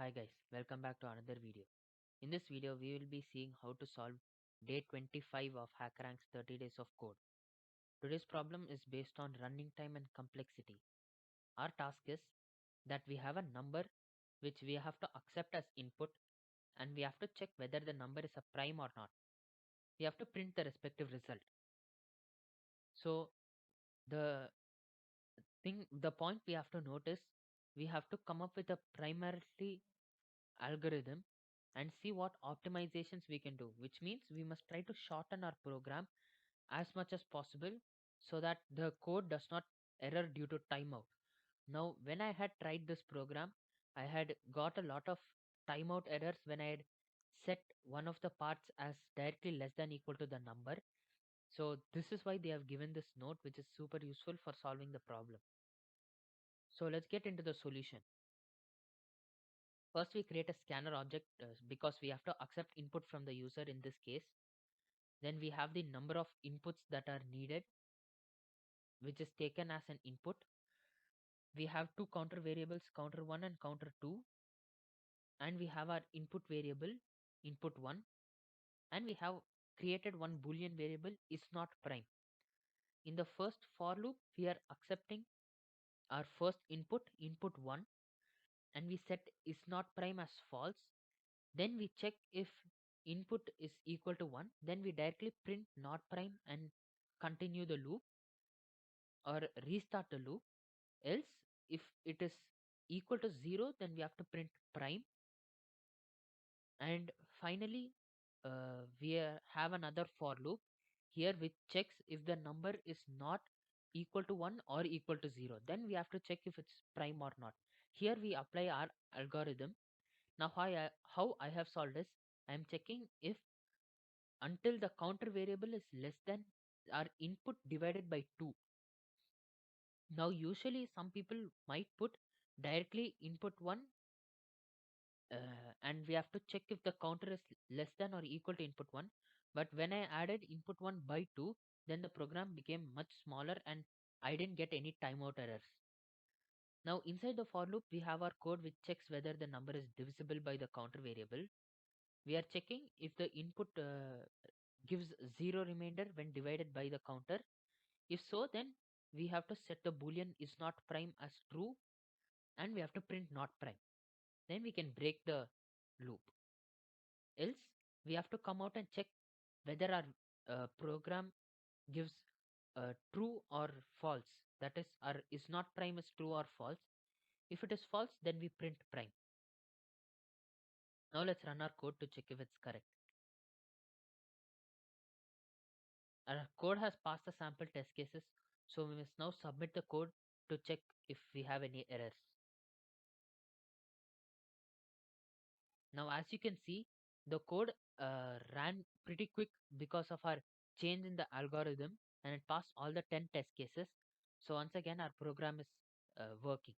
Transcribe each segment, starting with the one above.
Hi guys, welcome back to another video. In this video, we will be seeing how to solve day 25 of HackerRank's 30 days of code. Today's problem is based on running time and complexity. Our task is that we have a number which we have to accept as input and we have to check whether the number is a prime or not. We have to print the respective result. So the the point we have to note is we have to come up with a primarily algorithm and see what optimizations we can do, which means we must try to shorten our program as much as possible so that the code does not error due to timeout. Now, when I had tried this program, I had got a lot of timeout errors when I had set one of the parts as directly less than equal to the number. So this is why they have given this note, which is super useful for solving the problem. So let's get into the solution. First, we create a scanner object because we have to accept input from the user in this case. Then we have the number of inputs that are needed, which is taken as an input. We have two counter variables, counter 1 and counter 2. And we have our input variable, input 1. And we have created one boolean variable is not prime. In the first for loop, we are accepting our first input, input 1. And we set is not prime as false. Then we check if input is equal to 1. Then we directly print not prime and continue the loop or restart the loop. Else, if it is equal to 0, then we have to print prime. And finally, have another for loop here which checks if the number is not equal to 1 or equal to 0. Then we have to check if it's prime or not. Here we apply our algorithm. Now how I have solved this, I am checking if until the counter variable is less than our input divided by 2. Now usually some people might put directly input 1 and we have to check if the counter is less than or equal to input 1. But when I added input 1 by 2, then the program became much smaller and I didn't get any timeout errors. Now inside the for loop, we have our code which checks whether the number is divisible by the counter variable. We are checking if the input gives 0 remainder when divided by the counter. If so, then we have to set the boolean is not prime as true and we have to print not prime. Then we can break the loop. Else, we have to come out and check whether our program gives true or false. That is, our is not prime is true or false. If it is false, then we print prime. Now let's run our code to check if it's correct. Our code has passed the sample test cases, so we must now submit the code to check if we have any errors. Now as you can see, the code ran pretty quick because of our change in the algorithm and it passed all the 10 test cases. So once again our program is working.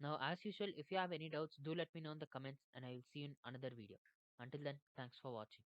Now as usual, if you have any doubts, do let me know in the comments and I will see you in another video. Until then, thanks for watching.